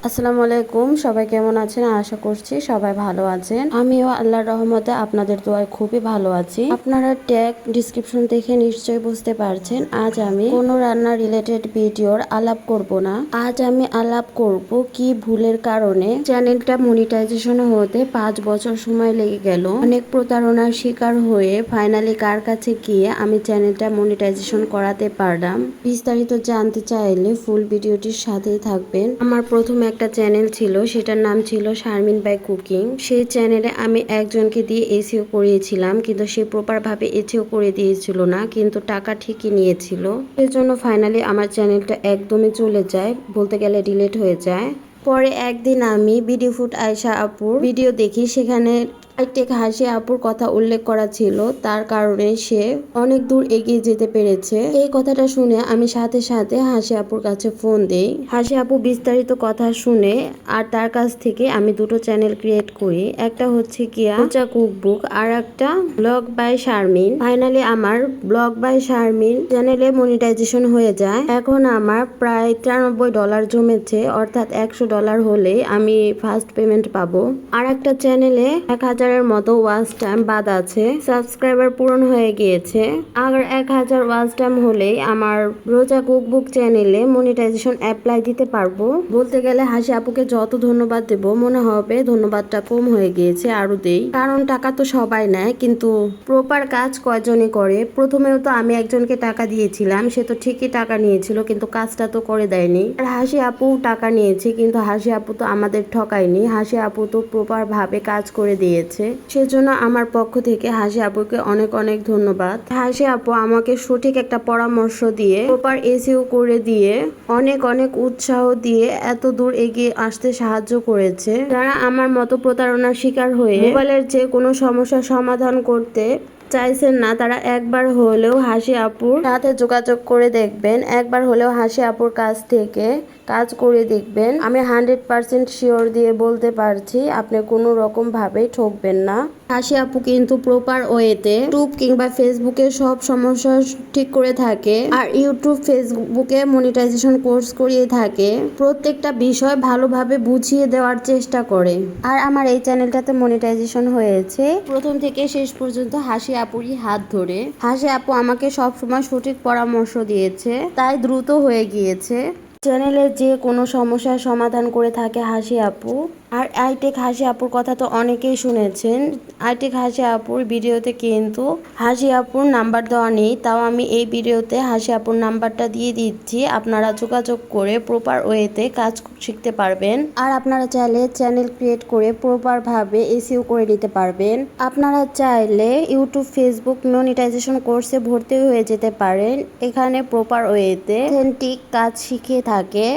আসসালামু আলাইকুম, সবাই কেমন আছেন? আশা করছি সবাই ভালো আছেন। আমিও আল্লাহর রহমতে আপনাদের দোয়ায় খুবই ভালো আছি। আপনারা ট্যাগ ডিসক্রিপশন দেখে নিশ্চয়ই বুঝতে পারছেন আজ আমি কোনো রান্না রিলেটেড ভিডিওর আলাপ করব না। আজ আমি আলাপ করব কি ভুলের কারণে চ্যানেলটা মনিটাইজেশন হতে 5 বছর সময় লেগে গেল। অনেক প্রতারণার শিকার হয়ে ফাইনালি কার কাছে গিয়ে আমি চ্যানেলটা মনিটাইজেশন করাতে পারলাম। বিস্তারিত জানতে চাইলে ফুল ভিডিওটির সাথেই থাকবেন। আমার প্রথম একটা চ্যানেল ছিল, সেটার নাম ছিল শারমিন বাই কুকিং। সেই চ্যানেলে আমি একজনকে দিয়ে এসিও করিয়েছিলাম, কিন্তু সে প্রপার ভাবে এসিও করে দিয়েছিল না, কিন্তু টাকা ঠিকই নিয়েছিল। সেজন্য ফাইনালি আমার চ্যানেলটা একদমই চলে যায়, বলতে গেলে ডিলিট হয়ে যায়। পরে একদিন আমি বিডি ফুড আয়শা আপুর ভিডিও দেখি, সেখানে হাইটেক হাসি আপুর কথা উল্লেখ করা ছিল, তার কারণে সে অনেক দূর এগিয়ে যেতে পেরেছে। এই কথাটা শুনে আমি সাথে সাথে হাসি আপুর কাছে ফোন দেই। হাসি আপু বিস্তারিত কথা শুনে আর তার কাছ থেকে আমি দুটো চ্যানেল ক্রিয়েট করি। একটা হচ্ছে কিয়া রোজা কুকবুক আর একটা ব্লগ বাই শারমিন। ফাইনালি আমার ব্লগ বাই শারমিন চ্যানেলে মনিটাইজেশন হয়ে যায়। এখন আমার প্রায় $93 জমেছে, অর্থাৎ $100 হলে আমি ফার্স্ট পেমেন্ট পাবো। আর একটা চ্যানেলে 1000-এর মতো ওয়াচ টাইম বাদ আছে, সাবস্ক্রাইবার পূরণ হয়ে গিয়েছে। আর 1000 ওয়াচ টাইম হলেই আমার রোজা কুকবুক চ্যানেলে মনিটাইজেশন অ্যাপ্লাই দিতে পারবো। বলতে গেলে হাসি আপুকে যত ধন্যবাদ দেব মনে হবে ধন্যবাদটা কম হয়ে গিয়েছে, আরো দেই। কারণ টাকা তো সবাই নেয়, কিন্তু প্রপার কাজ কয়জনে করে। প্রথমেও তো আমি একজনকে টাকা দিয়েছিলাম, সে তো ঠিকই টাকা নিয়েছিল, কিন্তু কাজটা তো করে দেয়নি। আর হাসি আপু টাকা নিয়েছে, কিন্তু হাসি আপু তো আমাদের ঠকায়নি। হাসি আপু তো প্রপার ভাবে কাজ করে দিয়েছে। সেজন্য আমার পক্ষ থেকে হাসি আপুকে অনেক অনেক ধন্যবাদ। হাসি আপু আমাকে সঠিক একটা পরামর্শ দিয়ে প্রপার এসিও করে দিয়ে অনেক অনেক উৎসাহ দিয়ে এত দূর এগিয়ে আসতে সাহায্য করেছে। যারা আমার মতো প্রতারণার শিকার হয়ে মোবাইলের যে কোনো সমস্যার সমাধান করতে চাইছেন না, তারা একবার হলেও হাসি আপুর সাথে যোগাযোগ করে দেখবেন। একবার হলেও হাসি আপুর কাছ থেকে কাজ করে দেখবেন। আমি 100% শিওর দিয়ে বলতে পারছি আপনি কোনো রকম ভাবেই ঠকবেন না। হাসি আপু কিন্তু প্রপার ওয়েতে ইউটিউব কিংবা ফেসবুকে সব সমস্যা ঠিক করে থাকে, আর ইউটিউব ফেসবুকে মনিটাইজেশন কোর্স করিয়ে থাকে। প্রত্যেকটা বিষয় ভালোভাবে বুঝিয়ে দেওয়ার চেষ্টা করে। আর আমার এই চ্যানেলটাতে মনিটাইজেশন হয়েছে প্রথম থেকে শেষ পর্যন্ত হাসি আপুরই হাত ধরে। হাসি আপু আমাকে সবসময় সঠিক পরামর্শ দিয়েছে, তাই দ্রুত হয়ে গিয়েছে। চ্যানেলের যে কোনো সমস্যার সমাধান করে থাকে হাসি আপু। আর আইটেক হাসি আপুর কথা তো অনেকেই শুনেছেন। আইটেক হাসি আপুর ভিডিওতে কিন্তু হাসি আপুর নাম্বার দেওয়া নেই, তাও আমি এই ভিডিওতে হাসি আপুর নাম্বারটা দিয়ে দিচ্ছি। আপনারা যোগাযোগ করে প্রপার ওয়েতে কাজ শিখতে পারবেন। আর আপনারা চাইলে চ্যানেল ক্রিয়েট করে প্রপার ভাবে এসিও করে নিতে পারবেন। আপনারা চাইলে ইউটিউব ফেসবুক মনিটাইজেশন কোর্সে ভর্তি হয়ে যেতে পারেন। এখানে প্রপার ওয়েতে অথেন্টিক কাজ শিখিয়ে থাকে।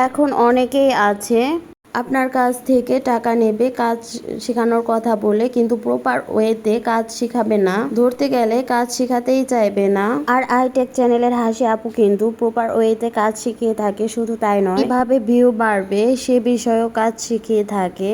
এখন অনেকেই আছে আপনার কাছ থেকে টাকা নেবে কাজ শেখানোর কথা বলে, কিন্তু প্রপার ওয়েতে কাজ শিখাবে না, ধরতে গেলে কাজ শিখাতেই চাইবে না। আর আইটেক চ্যানেলের হাসি আপু কিন্তু প্রপার ওয়েতে কাজ শিখিয়ে থাকে। শুধু তাই নয়, কিভাবে ভিউ বাড়বে সে বিষয়েও কাজ শিখিয়ে থাকে।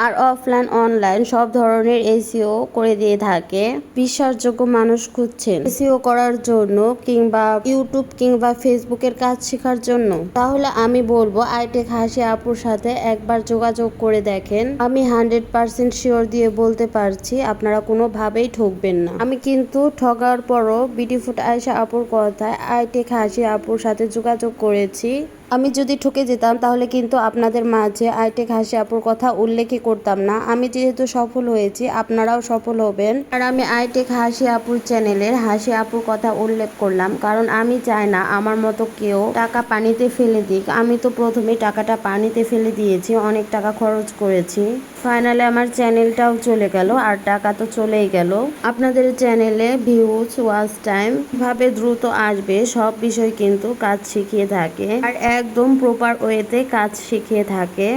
আর অফলাইন অনলাইন সব ধরনের এসিও করে দিয়ে থাকে। বিশ্বাসযোগ্য মানুষ খুঁজছেন এসিও করার জন্য কিংবা ইউটিউব কিংবা ফেসবুকের কাজ শেখার জন্য, তাহলে আমি বলবো আইটেক হাসি আপুর সাথে একবার যোগাযোগ করে দেখেন। আমি 100% শিওর দিয়ে বলতে পারছি আপনারা কোনোভাবেই ঠকবেন না। আমি কিন্তু ঠগার পরও বিডি ফুড আয়শা আপুর কথায় আইটেক হাসি আপুর সাথে যোগাযোগ করেছি। আমি যদি ঠকে যেতাম তাহলে কিন্তু আপনাদের মাঝে আইটেক হাসি আপুর কথা উল্লেখই করতাম না। আমি যেহেতু সফল হয়েছি, আপনারাও সফল হবেন। আর আমি আইটেক হাসি আপুর চ্যানেলের হাসি আপুর কথা উল্লেখ করলাম, কারণ আমি চাই না আমার মতো কেউ টাকা পানিতে ফেলে দিক। আমি তো প্রথমে টাকাটা পানিতে ফেলে দিয়েছি, অনেক টাকা খরচ করেছি। ফাইনালি আমার চ্যানেলটাও চলে গেল, আর টাকা তো চলেই গেল। আপনাদের চ্যানেলে ভিউজ ওয়াচ টাইম ভাবে দ্রুত আসবে, সব বিষয় কিন্তু কাজ শিখিয়ে থাকে। আর একদম প্রপার ওয়েতে কাজ শিখিয়ে থাকে।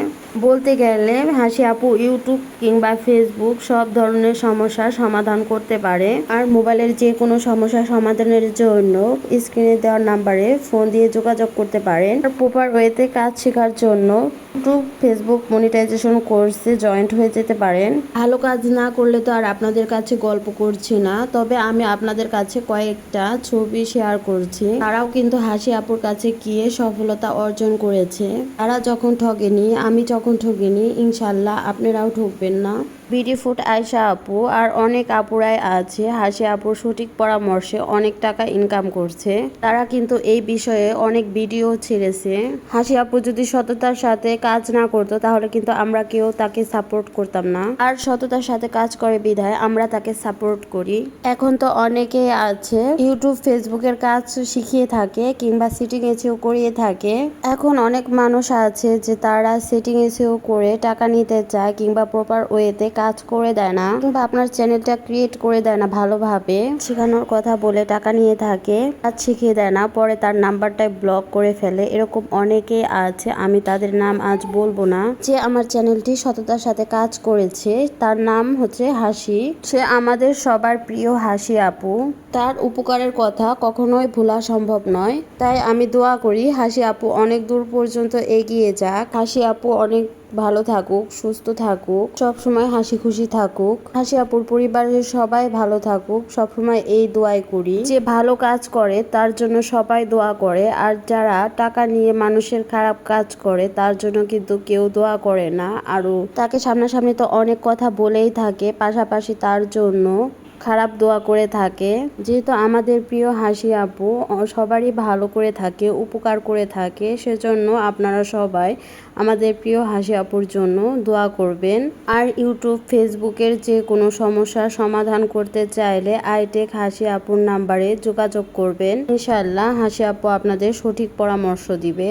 বলতে গেলে হাসি আপু ইউটিউব কিংবা ফেসবুক সব ধরনের সমস্যার সমাধান করতে পারে। আর মোবাইলের যে কোনো সমস্যার সমাধানের জন্য স্ক্রিনে দেওয়ার নাম্বারে ফোন দিয়ে যোগাযোগ করতে পারেন। আর প্রপার ওয়েতে কাজ শেখার জন্য ইউটিউব ফেসবুক মনিটাইজেশন কোর্সে জয়েন্ট হয়ে যেতে পারেন। ভালো কাজ না করলে তো আর আপনাদের কাছে গল্প করছি না, তবে আমি আপনাদের কাছে কয়েকটা ছবি শেয়ার করছি। তারাও কিন্তু হাসি আপুর কাছে গিয়ে সফলতা অর্জন করেছে। তারা যখন ঠকেনি, আমি যখন ঠকিনি, ইনশাল্লাহ আপনারাও ঠকবেন না। বিউটিফুল আয়শা আপু আর অনেক আপুরাই আছে হাসি আপুর সঠিক পরামর্শে অনেক টাকা ইনকাম করছে। তারা কিন্তু এই বিষয়ে অনেক ভিডিও ছেড়েছে। হাসি আপু যদি সততার সাথে কাজ না করতো তাহলে কিন্তু আমরা কেউ তাকে সাপোর্ট করতাম না, আর সততার সাথে কাজ করে বিধায় আমরা তাকে সাপোর্ট করি। এখন তো অনেকেই আছে ইউটিউব ফেসবুকের কাজ শিখিয়ে থাকে কিংবা সিটিং এসেও করিয়ে থাকে। এখন অনেক মানুষ আছে যে তারা সিটিং এসেও করে টাকা নিতে চায় কিংবা প্রপার ওয়েতে কাজ করে দেয় না, কিংবা আপনার চ্যানেলটা ক্রিয়েট করে দেয় না ভালোভাবে, শেখানোর কথা বলে টাকা নিয়ে থাকে, কাজ শিখিয়ে দেয় না, পরে তার নাম্বারটাই ব্লক করে ফেলে। এরকম অনেকেই আছে, আমি তাদের নাম আজ বলবো না। যে আমার চ্যানেলটি সততার সাথে কাজ করেছে তার নাম হচ্ছে হাসি। সে আমাদের সবার প্রিয় হাসি আপু। তার উপকারের কথা কখনোই ভোলা সম্ভব নয়। তাই আমি দোয়া করি হাসি আপু অনেক দূর পর্যন্ত এগিয়ে যাক। হাসি আপু অনেক ভালো থাকুক, সুস্থ থাকুক, সবসময় হাসি খুশি থাকুক। হাসি আপুর পরিবারের সবাই ভালো থাকুক, সবসময় এই দোয়াই করি। যে ভালো কাজ করে তার জন্য সবাই দোয়া করে, আর যারা টাকা নিয়ে মানুষের খারাপ কাজ করে তার জন্য কিন্তু কেউ দোয়া করে না। আরও তাকে সামনাসামনি তো অনেক কথা বলেই থাকে, পাশাপাশি তার জন্য খারাপ দোয়া করে থাকে। যেহেতু আমাদের প্রিয় হাসি আপু সবারই ভালো করে থাকে, উপকার করে থাকে, সেজন্য আপনারা সবাই আমাদের প্রিয় হাসি আপুর জন্য দোয়া করবেন। আর ইউটিউব ফেসবুকের যে কোনো সমস্যার সমাধান করতে চাইলে আইটেক হাসি আপুর নাম্বারে যোগাযোগ করবেন। ইনশাআল্লাহ হাসি আপু আপনাদের সঠিক পরামর্শ দিবে।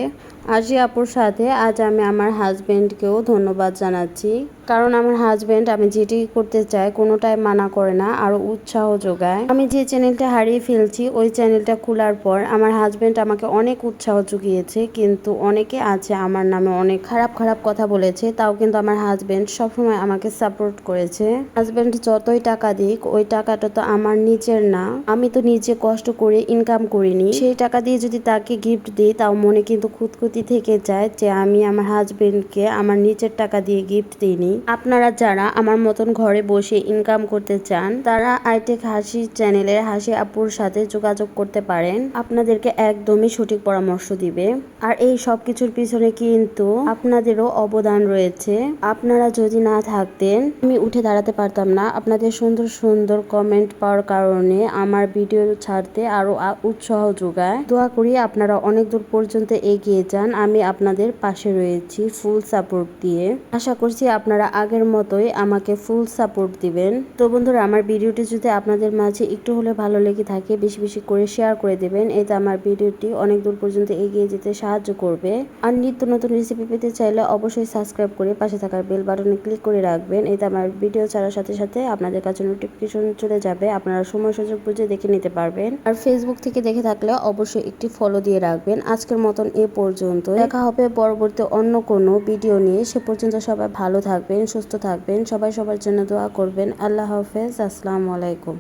হাসি আপুর সাথে আজ আমি আমার হাজবেন্ডকেও ধন্যবাদ জানাচ্ছি, কারণ আমার হাজবেন্ড আমি যেটি করতে চাই কোনোটাই মানা করে না, আরো উৎসাহ যোগায়। আমি যে চ্যানেলটা হারিয়ে ফেলছি ওই চ্যানেলটা খোলার পর আমার হাজবেন্ড আমাকে অনেক উৎসাহ জুগিয়েছে, কিন্তু অনেকে আছে আমার নামে অনেক খারাপ খারাপ কথা বলেছে, তাও কিন্তু আমার হাজবেন্ড সবসময় আমাকে সাপোর্ট করেছে। হাজবেন্ড যতই টাকা দিক ওই টাকাটা তো আমার নিজের না, আমি তো নিজে কষ্ট করে ইনকাম করিনি। সেই টাকা দিয়ে যদি তাকে গিফট দিই তাও মনে কিন্তু খুঁতখুঁতি থেকে যায় যে আমি আমার হাজবেন্ডকে আমার নিজের টাকা দিয়ে গিফট দিইনি। আপনারা যারা আমার মতন ঘরে বসে ইনকাম করতে চান তারা আইটেক হাসি চ্যানেলের হাসি আপুর সাথে যোগাযোগ করতে পারেন, আপনাদেরকে একদমই সঠিক পরামর্শ দিবে। আর এই সব কিছুর পিছনে কিন্তু আপনাদেরও অবদান রয়েছে। আপনারা যদি না থাকতেন আমি উঠে দাঁড়াতে পারতাম না। আপনাদের সুন্দর সুন্দর কমেন্ট পাওয়ার কারণে আমার ভিডিও ছাড়তে আরো উৎসাহ যোগায়। দোয়া করি আপনারা অনেক দূর পর্যন্ত এগিয়ে যান, আমি আপনাদের পাশে রয়েছি ফুল সাপোর্ট দিয়ে। আশা করছি আপনারা আগের মতোই আমাকে ফুল সাপোর্ট দিবেন। তো বন্ধুরা আমার ভিডিওটি যদি আপনাদের মাঝে একটু হলে ভালো লেগে থাকে বেশি বেশি করে শেয়ার করে দেবেন, এতে আমার ভিডিওটি অনেক দূর পর্যন্ত এগিয়ে যেতে সাহায্য করবে। আর নিত্য নতুন রেসিপি পেতে চাইলে অবশ্যই সাবস্ক্রাইব করে পাশে থাকার বেল বাটনে ক্লিক করে রাখবেন, এতে আমার ভিডিও ছাড়ার সাথে সাথে আপনাদের কাছে নোটিফিকেশন চলে যাবে, আপনারা সময় সুযোগ বুঝে দেখে নিতে পারবেন। আর ফেসবুক থেকে দেখে থাকলে অবশ্যই একটি ফলো দিয়ে রাখবেন। আজকের মতন এ পর্যন্ত, দেখা হবে পরবর্তী অন্য কোনো ভিডিও নিয়ে। সে পর্যন্ত সবাই ভালো থাকবেন, সুস্থ থাকবেন, সবাই সবার জন্য দোয়া করবেন। আল্লাহ হাফেজ, আসসালামু আলাইকুম।